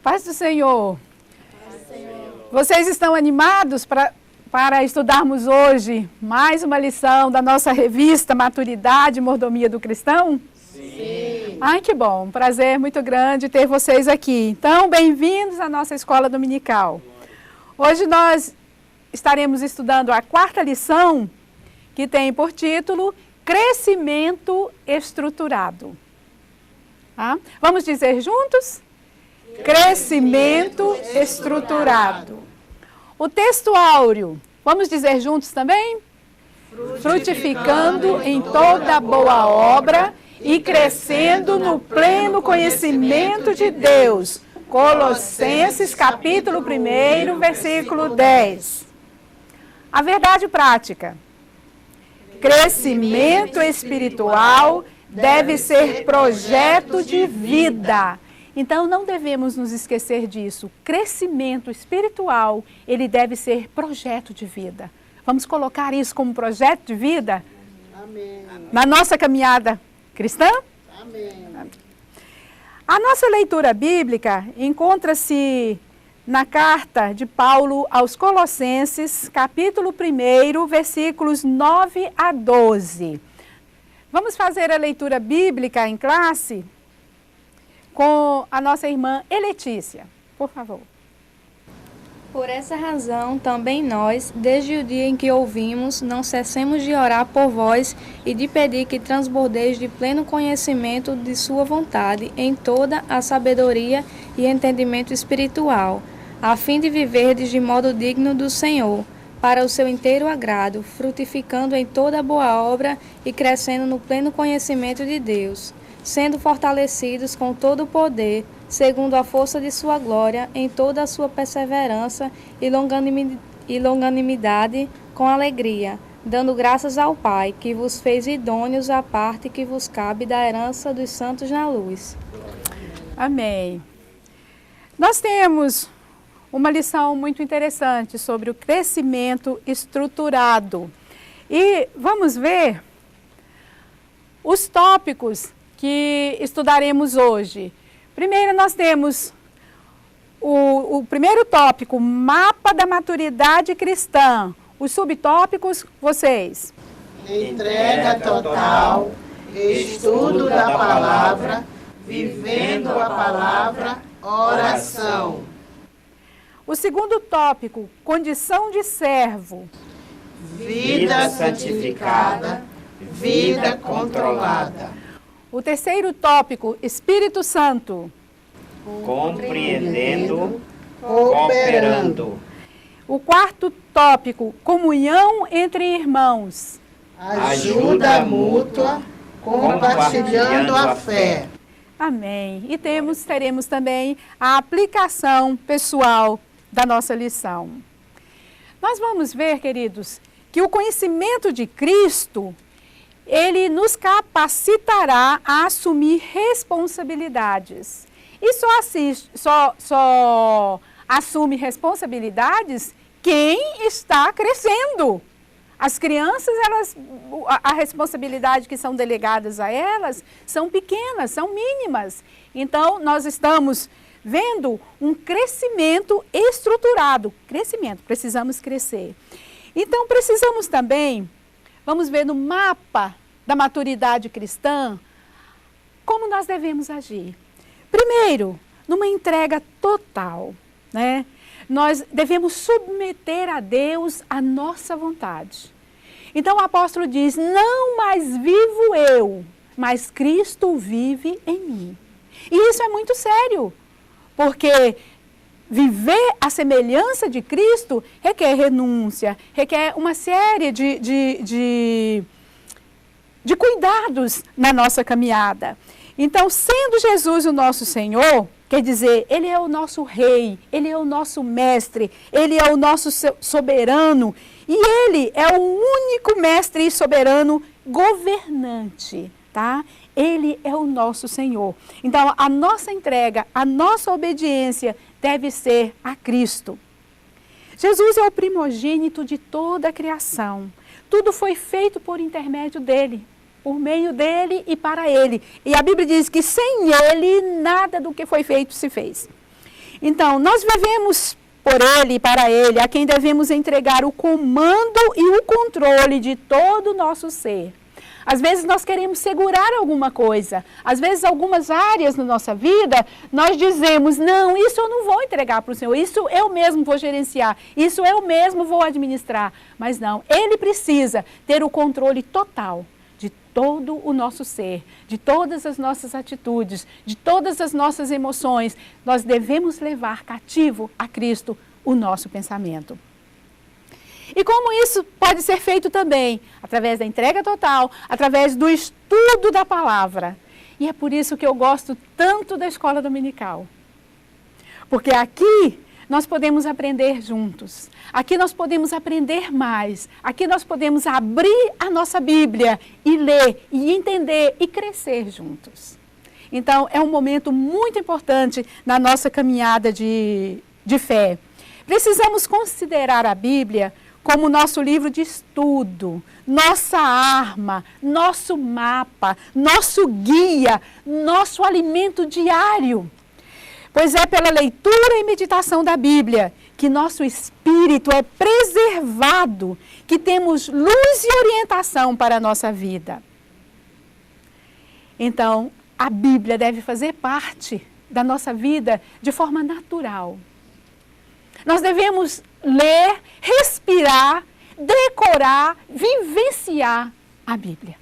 Paz do Senhor. Paz do Senhor. Vocês estão animados para estudarmos hoje mais uma lição da nossa revista Maturidade e Mordomia do Cristão? Sim. Ai, que bom. Prazer muito grande ter vocês aqui. Então, bem-vindos à nossa escola dominical. Hoje nós estaremos estudando a quarta lição, que tem por título Crescimento Estruturado. Tá? Vamos dizer juntos? Crescimento estruturado. O texto áureo, vamos dizer juntos também? Frutificando em toda boa obra e crescendo no pleno conhecimento de Deus. Colossenses capítulo 1, versículo 10. A verdade prática. Crescimento espiritual deve ser projeto de vida. Então, não devemos nos esquecer disso. Crescimento espiritual, ele deve ser projeto de vida. Vamos colocar isso como projeto de vida? Amém. Na nossa caminhada cristã? Amém. A nossa leitura bíblica encontra-se na carta de Paulo aos Colossenses, capítulo 1, versículos 9 a 12. Vamos fazer a leitura bíblica em classe com a nossa irmã Eletícia, por favor. Por essa razão, também nós, desde o dia em que ouvimos, não cessemos de orar por vós e de pedir que transbordeis de pleno conhecimento de sua vontade em toda a sabedoria e entendimento espiritual, a fim de viverdes de modo digno do Senhor, para o seu inteiro agrado, frutificando em toda boa obra e crescendo no pleno conhecimento de Deus, sendo fortalecidos com todo o poder, segundo a força de sua glória, em toda a sua perseverança e longanimidade, com alegria, dando graças ao Pai, que vos fez idôneos à parte que vos cabe da herança dos santos na luz. Amém. Nós temos uma lição muito interessante sobre o crescimento estruturado. E vamos ver os tópicos que estudaremos hoje. Primeiro nós temos o primeiro tópico, mapa da maturidade cristã. Os subtópicos, vocês. Entrega total, estudo da palavra, vivendo a palavra, oração. O segundo tópico, condição de servo. Vida santificada, vida controlada. O terceiro tópico, Espírito Santo. Compreendendo, cooperando. O quarto tópico, comunhão entre irmãos. Ajuda mútua, compartilhando a fé. Amém. E teremos também a aplicação pessoal da nossa lição. Nós vamos ver, queridos, que o conhecimento de Cristo, ele nos capacitará a assumir responsabilidades. E só assume responsabilidades quem está crescendo. As crianças, a responsabilidade que são delegadas a elas são pequenas, são mínimas. Então, nós estamos vendo um crescimento estruturado. Crescimento, precisamos crescer. Então, precisamos também, vamos ver no mapa da maturidade cristã, como nós devemos agir. Primeiro, numa entrega total, né? Nós devemos submeter a Deus a nossa vontade. Então o apóstolo diz, não mais vivo eu, mas Cristo vive em mim. E isso é muito sério, porque viver a semelhança de Cristo requer renúncia, requer uma série de cuidados na nossa caminhada. Então, sendo Jesus o nosso Senhor, quer dizer, Ele é o nosso Rei, Ele é o nosso Mestre, Ele é o nosso soberano, e Ele é o único Mestre e soberano governante, tá? Ele é o nosso Senhor. Então, a nossa entrega, a nossa obediência deve ser a Cristo. Jesus é o primogênito de toda a criação. Tudo foi feito por intermédio dele, por meio dele e para ele. E a Bíblia diz que sem ele, nada do que foi feito se fez. Então, nós vivemos por Ele e para Ele, a quem devemos entregar o comando e o controle de todo o nosso ser. Às vezes nós queremos segurar alguma coisa, às vezes algumas áreas na nossa vida, nós dizemos, não, isso eu não vou entregar para o Senhor, isso eu mesmo vou gerenciar, isso eu mesmo vou administrar. Mas não, Ele precisa ter o controle total de todo o nosso ser, de todas as nossas atitudes, de todas as nossas emoções. Nós devemos levar cativo a Cristo o nosso pensamento. E como isso pode ser feito também? Através da entrega total, através do estudo da palavra. E é por isso que eu gosto tanto da escola dominical. Porque aqui nós podemos aprender juntos. Aqui nós podemos aprender mais. Aqui nós podemos abrir a nossa Bíblia e ler, e entender, e crescer juntos. Então, é um momento muito importante na nossa caminhada de fé. Precisamos considerar a Bíblia como nosso livro de estudo, nossa arma, nosso mapa, nosso guia, nosso alimento diário. Pois é pela leitura e meditação da Bíblia que nosso espírito é preservado, que temos luz e orientação para a nossa vida. Então, a Bíblia deve fazer parte da nossa vida de forma natural. Nós devemos ler, respirar, decorar, vivenciar a Bíblia,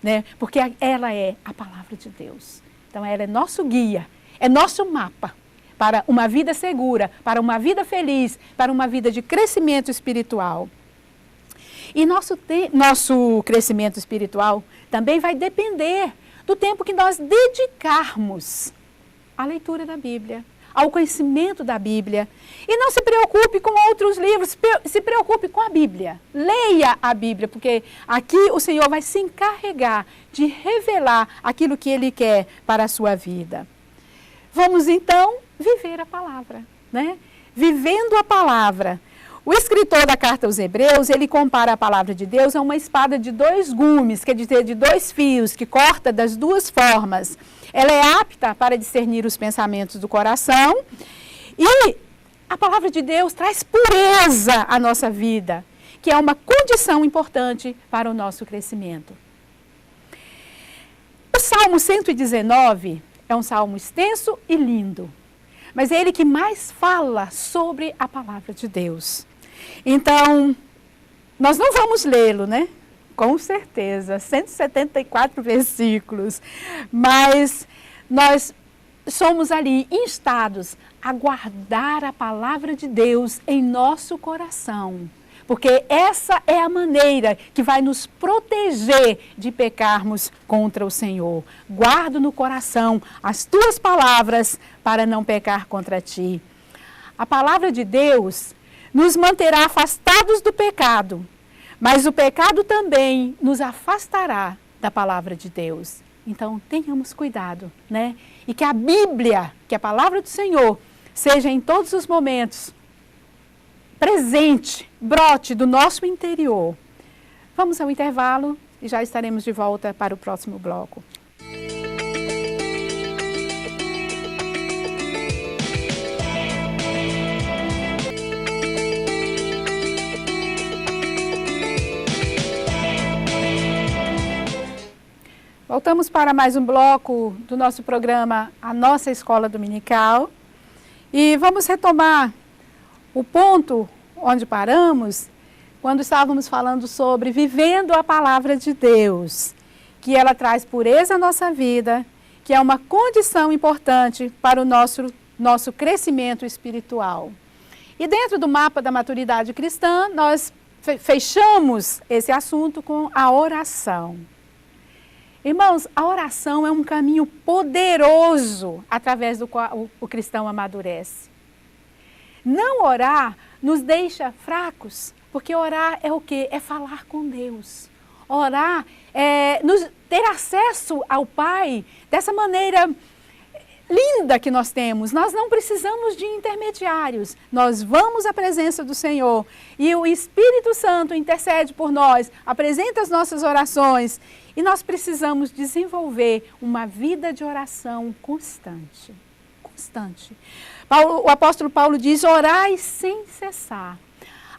né? Porque ela é a palavra de Deus. Então, ela é nosso guia, é nosso mapa para uma vida segura, para uma vida feliz, para uma vida de crescimento espiritual. E nosso crescimento espiritual também vai depender do tempo que nós dedicarmos à leitura da Bíblia, ao conhecimento da Bíblia. E não se preocupe com outros livros, se preocupe com a Bíblia. Leia a Bíblia, porque aqui o Senhor vai se encarregar de revelar aquilo que Ele quer para a sua vida. Vamos então viver a palavra, né? Vivendo a palavra. O escritor da carta aos Hebreus, ele compara a palavra de Deus a uma espada de 2 gumes, quer dizer, de 2 fios, que corta das 2 formas. Ela é apta para discernir os pensamentos do coração e a palavra de Deus traz pureza à nossa vida, que é uma condição importante para o nosso crescimento. O Salmo 119 é um salmo extenso e lindo, mas é ele que mais fala sobre a palavra de Deus. Então, nós não vamos lê-lo, né? Com certeza, 174 versículos, mas nós somos ali instados a guardar a palavra de Deus em nosso coração, porque essa é a maneira que vai nos proteger de pecarmos contra o Senhor. Guardo no coração as tuas palavras para não pecar contra ti. A palavra de Deus nos manterá afastados do pecado, mas o pecado também nos afastará da palavra de Deus. Então, tenhamos cuidado, né? E que a Bíblia, que a palavra do Senhor, seja em todos os momentos presente, brote do nosso interior. Vamos ao intervalo e já estaremos de volta para o próximo bloco. Voltamos para mais um bloco do nosso programa, a nossa escola dominical. E vamos retomar o ponto onde paramos, quando estávamos falando sobre vivendo a palavra de Deus, que ela traz pureza à nossa vida, que é uma condição importante para o nosso crescimento espiritual. E dentro do mapa da maturidade cristã, nós fechamos esse assunto com a oração. Irmãos, a oração é um caminho poderoso através do qual o cristão amadurece. Não orar nos deixa fracos, porque orar é o quê? É falar com Deus. Orar é ter acesso ao Pai dessa maneira linda que nós temos. Nós não precisamos de intermediários. Nós vamos à presença do Senhor e o Espírito Santo intercede por nós, apresenta as nossas orações. E nós precisamos desenvolver uma vida de oração constante. constante. O apóstolo Paulo diz, orai sem cessar.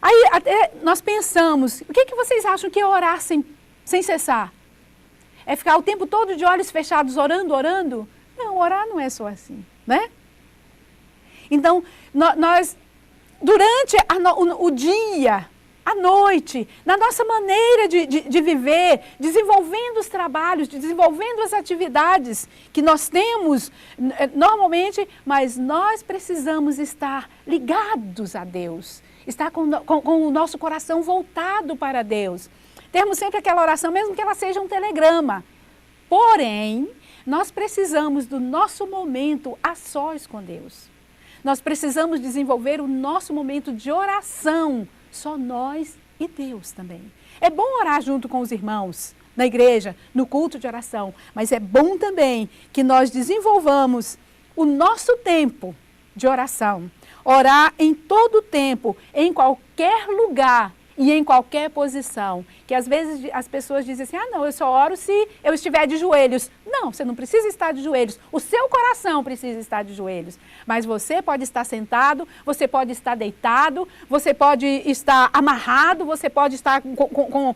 Aí até nós pensamos, o que vocês acham que é orar sem cessar? É ficar o tempo todo de olhos fechados orando? Não, orar não é só assim, né? Então, nós, durante o dia, a noite, na nossa maneira de viver, desenvolvendo os trabalhos, desenvolvendo as atividades que nós temos normalmente, mas nós precisamos estar ligados a Deus, estar com o nosso coração voltado para Deus. Termos sempre aquela oração, mesmo que ela seja um telegrama. Porém, nós precisamos do nosso momento a sós com Deus. Nós precisamos desenvolver o nosso momento de oração, só nós e Deus também. É bom orar junto com os irmãos na igreja, no culto de oração, mas é bom também que nós desenvolvamos o nosso tempo de oração. Orar em todo o tempo, em qualquer lugar e em qualquer posição. Que às vezes as pessoas dizem assim, não, eu só oro se eu estiver de joelhos. Não, você não precisa estar de joelhos. O seu coração precisa estar de joelhos. Mas você pode estar sentado, você pode estar deitado, você pode estar amarrado, você pode estar com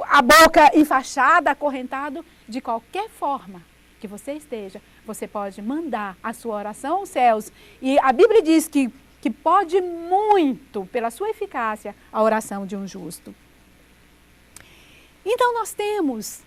a boca enfaixada, acorrentado. De qualquer forma que você esteja, você pode mandar a sua oração aos céus. E a Bíblia diz que pode muito, pela sua eficácia, a oração de um justo. Então nós temos,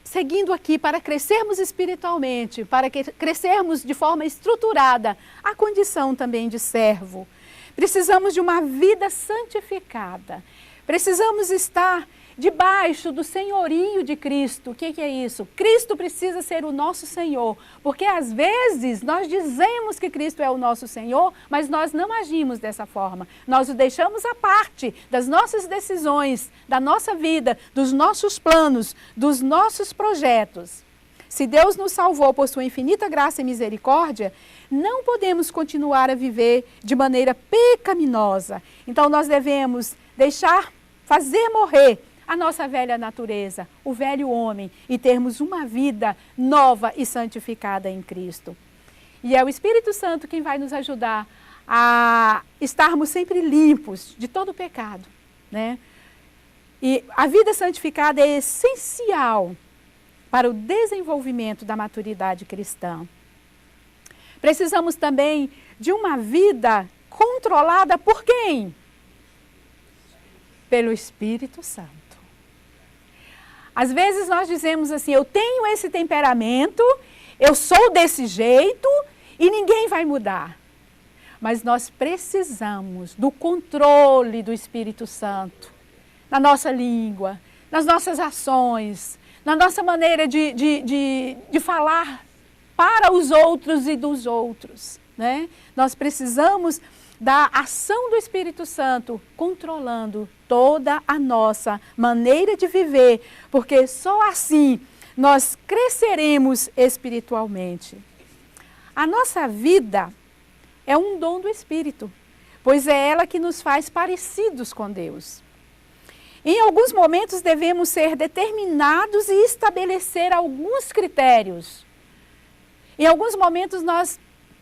seguindo aqui, para crescermos espiritualmente, para crescermos de forma estruturada, a condição também de servo. Precisamos de uma vida santificada. Precisamos estar debaixo do senhorio de Cristo. O que é isso? Cristo precisa ser o nosso Senhor, porque às vezes nós dizemos que Cristo é o nosso Senhor, mas nós não agimos dessa forma. Nós o deixamos à parte das nossas decisões, da nossa vida, dos nossos planos, dos nossos projetos. Se Deus nos salvou por sua infinita graça e misericórdia, não podemos continuar a viver de maneira pecaminosa. Então nós devemos fazer morrer a nossa velha natureza, o velho homem, e termos uma vida nova e santificada em Cristo. E é o Espírito Santo quem vai nos ajudar a estarmos sempre limpos de todo pecado, né? E a vida santificada é essencial para o desenvolvimento da maturidade cristã. Precisamos também de uma vida controlada por quem? Pelo Espírito Santo. Às vezes nós dizemos assim, eu tenho esse temperamento, eu sou desse jeito e ninguém vai mudar. Mas nós precisamos do controle do Espírito Santo na nossa língua, nas nossas ações, na nossa maneira de falar para os outros e dos outros, né? Nós precisamos da ação do Espírito Santo controlando toda a nossa maneira de viver, porque só assim nós cresceremos espiritualmente. A nossa vida é um dom do Espírito, pois é ela que nos faz parecidos com Deus. Em alguns momentos devemos ser determinados e estabelecer alguns critérios. Em alguns momentos nós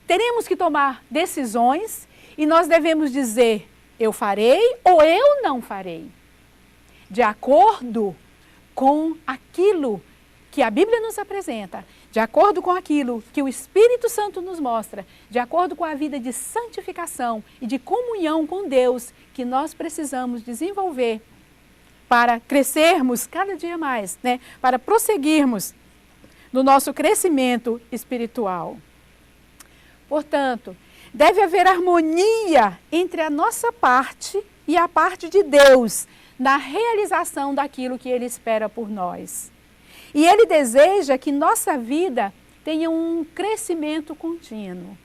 teremos que tomar decisões e nós devemos dizer, eu farei ou eu não farei. De acordo com aquilo que a Bíblia nos apresenta, de acordo com aquilo que o Espírito Santo nos mostra, de acordo com a vida de santificação e de comunhão com Deus que nós precisamos desenvolver para crescermos cada dia mais, né? Para prosseguirmos no nosso crescimento espiritual. Portanto, deve haver harmonia entre a nossa parte e a parte de Deus na realização daquilo que Ele espera por nós. E Ele deseja que nossa vida tenha um crescimento contínuo.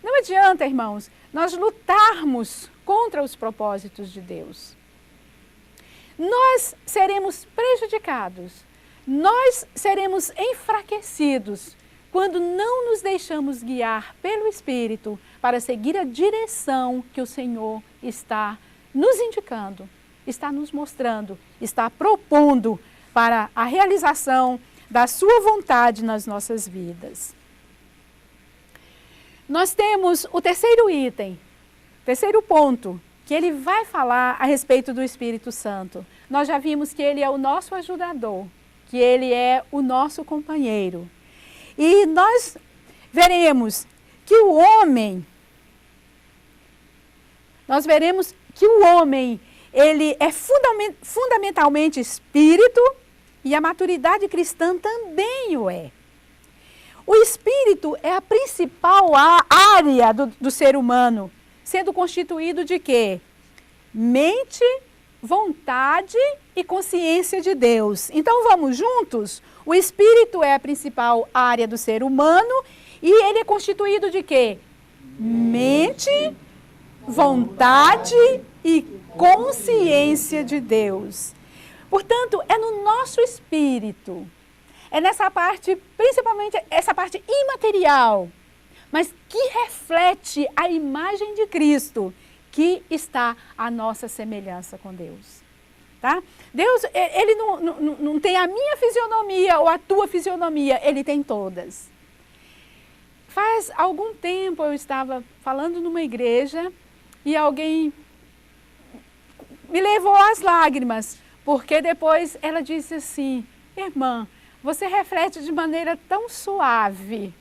Não adianta, irmãos, nós lutarmos contra os propósitos de Deus. Nós seremos prejudicados, nós seremos enfraquecidos quando não nos deixamos guiar pelo Espírito para seguir a direção que o Senhor está nos indicando, está nos mostrando, está propondo para a realização da sua vontade nas nossas vidas. nós temos o terceiro item, terceiro ponto, que ele vai falar a respeito do Espírito Santo. Nós já vimos que ele é o nosso ajudador, que ele é o nosso companheiro. E nós veremos que o homem, ele é fundamentalmente espírito e a maturidade cristã também o é. O espírito é a principal área do ser humano, sendo constituído de quê? Mente, vontade e consciência de Deus. Então vamos juntos? O espírito é a principal área do ser humano e ele é constituído de quê? Mente, vontade e consciência de Deus. Portanto, é no nosso espírito, é nessa parte, principalmente essa parte imaterial, mas que reflete a imagem de Cristo, que está a nossa semelhança com Deus. Tá? Deus, ele não tem a minha fisionomia ou a tua fisionomia, ele tem todas. Faz algum tempo eu estava falando numa igreja e alguém me levou às lágrimas, porque depois ela disse assim: irmã, você reflete de maneira tão suave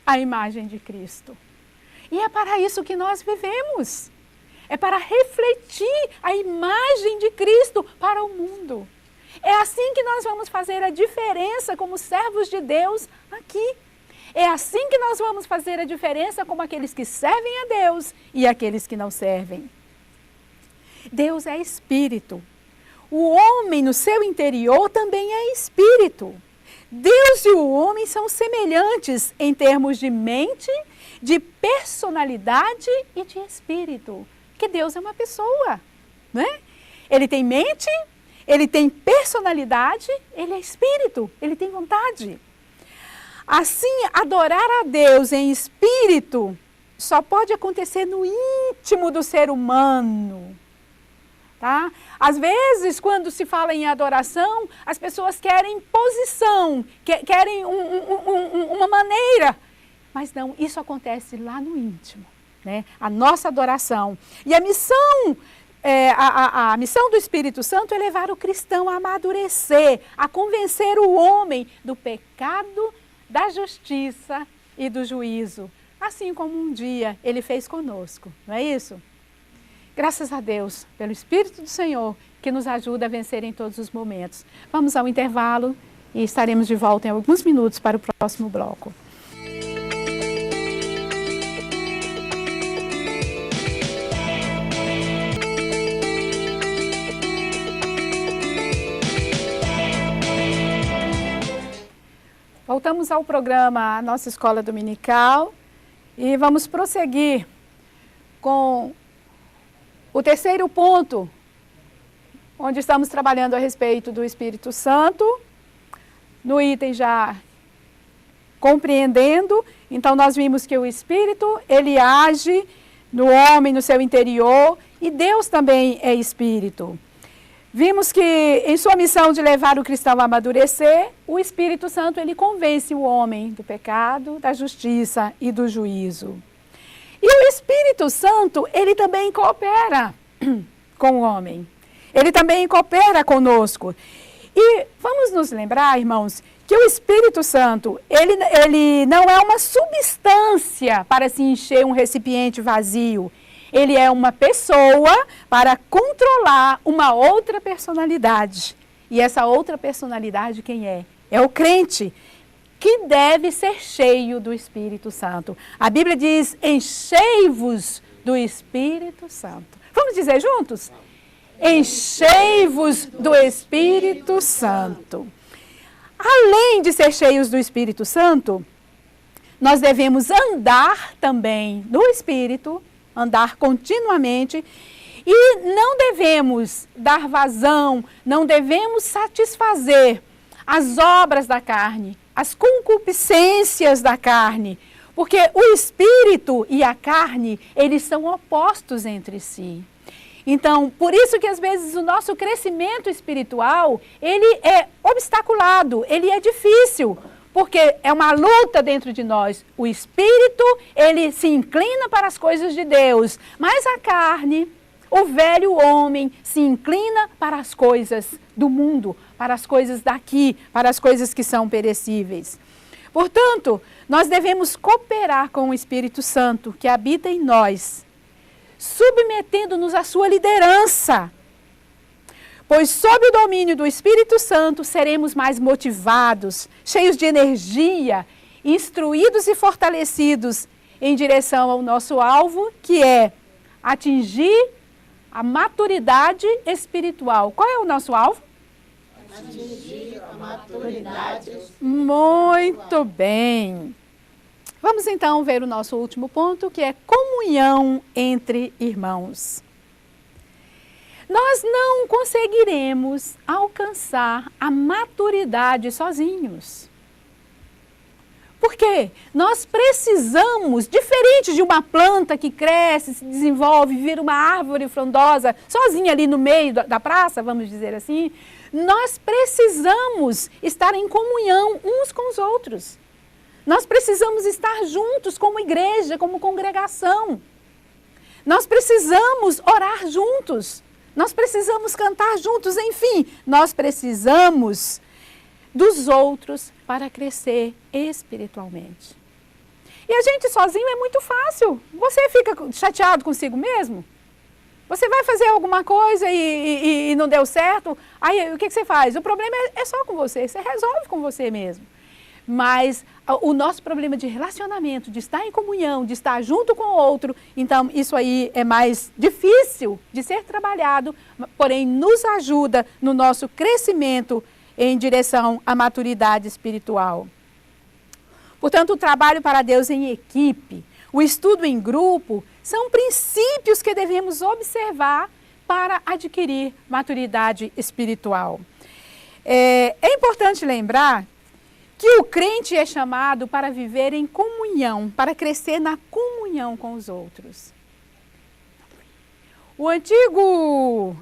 a imagem de Cristo. E é para isso que nós vivemos. É para refletir a imagem de Cristo para o mundo. É assim que nós vamos fazer a diferença como servos de Deus aqui. É assim que nós vamos fazer a diferença como aqueles que servem a Deus e aqueles que não servem. Deus é espírito. O homem no seu interior também é espírito. Deus e o homem são semelhantes em termos de mente, de personalidade e de espírito. Porque Deus é uma pessoa, né? Ele tem mente, ele tem personalidade, ele é espírito, ele tem vontade. Assim, adorar a Deus em espírito só pode acontecer no íntimo do ser humano. Tá? Às vezes, quando se fala em adoração, as pessoas querem posição, querem uma maneira. Mas não, isso acontece lá no íntimo, né? A nossa adoração. E a missão, a missão do Espírito Santo é levar o cristão a amadurecer, a convencer o homem do pecado, da justiça e do juízo. Assim como um dia ele fez conosco, não é isso? Graças a Deus, pelo Espírito do Senhor, que nos ajuda a vencer em todos os momentos. Vamos ao intervalo e estaremos de volta em alguns minutos para o próximo bloco. Voltamos ao programa Nossa Escola Dominical e vamos prosseguir com o terceiro ponto, onde estamos trabalhando a respeito do Espírito Santo, no item já compreendendo. Então nós vimos que o Espírito, ele age no homem, no seu interior, e Deus também é Espírito. Vimos que em sua missão de levar o cristão a amadurecer, o Espírito Santo, ele convence o homem do pecado, da justiça e do juízo. E o Espírito Santo, ele também coopera com o homem. Ele também coopera conosco. E vamos nos lembrar, irmãos, que o Espírito Santo, ele não é uma substância para se encher um recipiente vazio. Ele é uma pessoa para controlar uma outra personalidade. E essa outra personalidade, quem é? É o crente, que deve ser cheio do Espírito Santo. A Bíblia diz: enchei-vos do Espírito Santo. Vamos dizer juntos? Enchei-vos do Espírito Santo. Além de ser cheios do Espírito Santo, nós devemos andar também no Espírito, andar continuamente, e não devemos dar vazão, não devemos satisfazer as obras da carne, as concupiscências da carne, porque o Espírito e a carne, eles são opostos entre si. Então, por isso que às vezes o nosso crescimento espiritual, ele é obstaculado, ele é difícil, porque é uma luta dentro de nós. O espírito, ele se inclina para as coisas de Deus, mas a carne, o velho homem, se inclina para as coisas do mundo, para as coisas daqui, para as coisas que são perecíveis. Portanto, nós devemos cooperar com o Espírito Santo que habita em nós, submetendo-nos à sua liderança. Pois sob o domínio do Espírito Santo seremos mais motivados, cheios de energia, instruídos e fortalecidos em direção ao nosso alvo, que é atingir a maturidade espiritual. Qual é o nosso alvo? Atingir a maturidade. Muito bem. Vamos então ver o nosso último ponto, que é comunhão entre irmãos. Nós não conseguiremos alcançar a maturidade sozinhos. Por quê? Nós precisamos, diferente de uma planta que cresce, se desenvolve, vira uma árvore frondosa, sozinha ali no meio da praça, vamos dizer assim, nós precisamos estar em comunhão uns com os outros. Nós precisamos estar juntos como igreja, como congregação. Nós precisamos orar juntos. Nós precisamos cantar juntos, enfim, nós precisamos dos outros para crescer espiritualmente. E a gente sozinho é muito fácil. Você fica chateado consigo mesmo? Você vai fazer alguma coisa e não deu certo, aí o que você faz? O problema é só com você resolve com você mesmo. Mas o nosso problema de relacionamento, de estar em comunhão, de estar junto com o outro, então isso aí é mais difícil de ser trabalhado, porém nos ajuda no nosso crescimento em direção à maturidade espiritual. Portanto, o trabalho para Deus em equipe, o estudo em grupo, são princípios que devemos observar para adquirir maturidade espiritual. É importante lembrar que o crente é chamado para viver em comunhão, para crescer na comunhão com os outros.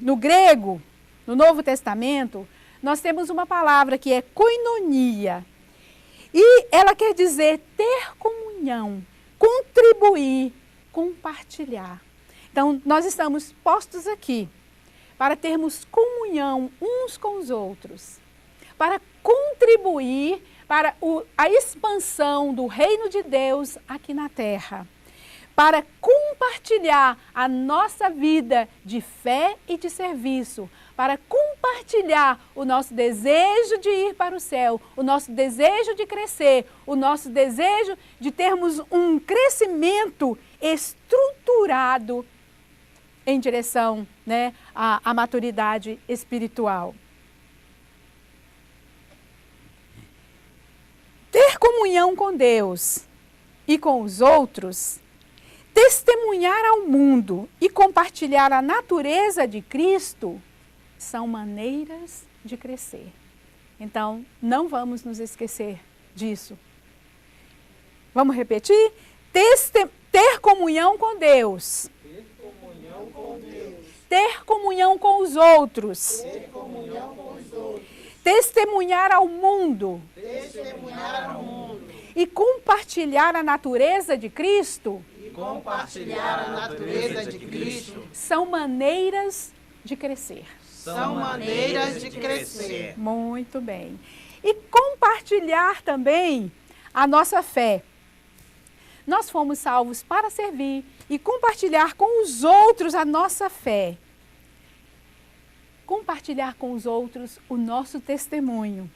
No grego, no Novo Testamento, nós temos uma palavra que é koinonia. E ela quer dizer ter comunhão, contribuir, compartilhar. Então, nós estamos postos aqui para termos comunhão uns com os outros, para contribuir para a expansão do reino de Deus aqui na terra, para compartilhar a nossa vida de fé e de serviço, para compartilhar o nosso desejo de ir para o céu, o nosso desejo de crescer, o nosso desejo de termos um crescimento estruturado em direção, né, à maturidade espiritual. Ter comunhão com Deus e com os outros, testemunhar ao mundo e compartilhar a natureza de Cristo são maneiras de crescer. Então, não vamos nos esquecer disso. Vamos repetir? Ter comunhão com Deus. Ter comunhão com Deus. Ter comunhão com os outros. Ter comunhão com os outros. Testemunhar ao mundo. Testemunhar ao mundo. E compartilhar a natureza de Cristo. E compartilhar a natureza de Cristo. São maneiras de crescer. São maneiras de crescer. Muito bem. E compartilhar também a nossa fé. Nós fomos salvos para servir e compartilhar com os outros a nossa fé. Compartilhar com os outros o nosso testemunho.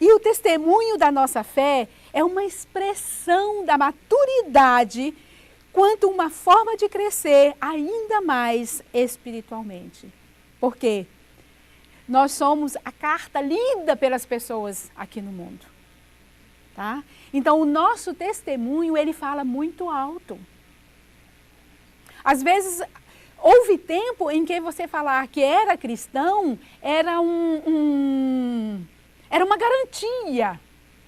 E o testemunho da nossa fé é uma expressão da maturidade quanto uma forma de crescer ainda mais espiritualmente. Por quê? Nós somos a carta lida pelas pessoas aqui no mundo. Tá? Então, o nosso testemunho, ele fala muito alto. Às vezes, houve tempo em que você falar que era cristão era era uma garantia,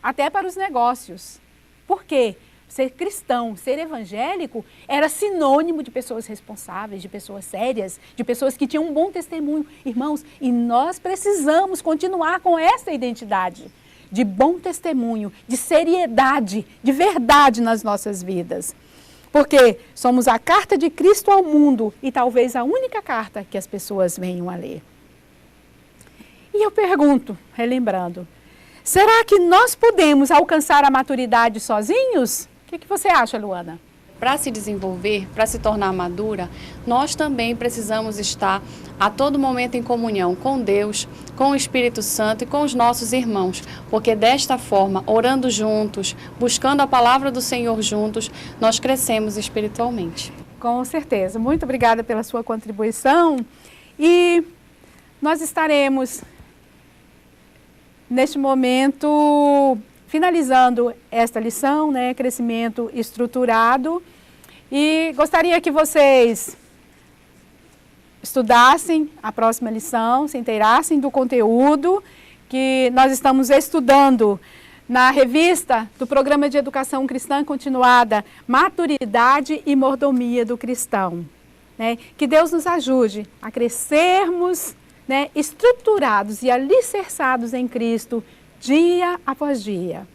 até para os negócios. Por quê? Ser cristão, ser evangélico, era sinônimo de pessoas responsáveis, de pessoas sérias, de pessoas que tinham um bom testemunho. Irmãos, e nós precisamos continuar com essa identidade de bom testemunho, de seriedade, de verdade nas nossas vidas. Porque somos a carta de Cristo ao mundo e talvez a única carta que as pessoas venham a ler. E eu pergunto, relembrando, será que nós podemos alcançar a maturidade sozinhos? O que você acha, Luana? Para se desenvolver, para se tornar madura, nós também precisamos estar a todo momento em comunhão com Deus, com o Espírito Santo e com os nossos irmãos, porque desta forma, orando juntos, buscando a palavra do Senhor juntos, nós crescemos espiritualmente. Com certeza. Muito obrigada pela sua contribuição e nós estaremos neste momento finalizando esta lição, né, crescimento estruturado, e gostaria que vocês estudassem a próxima lição, se inteirassem do conteúdo que nós estamos estudando na revista do Programa de Educação Cristã Continuada, Maturidade e Mordomia do Cristão. Né? Que Deus nos ajude a crescermos, né, estruturados e alicerçados em Cristo, dia após dia.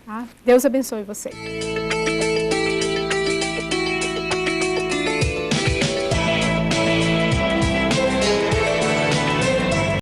Tá? Deus abençoe você.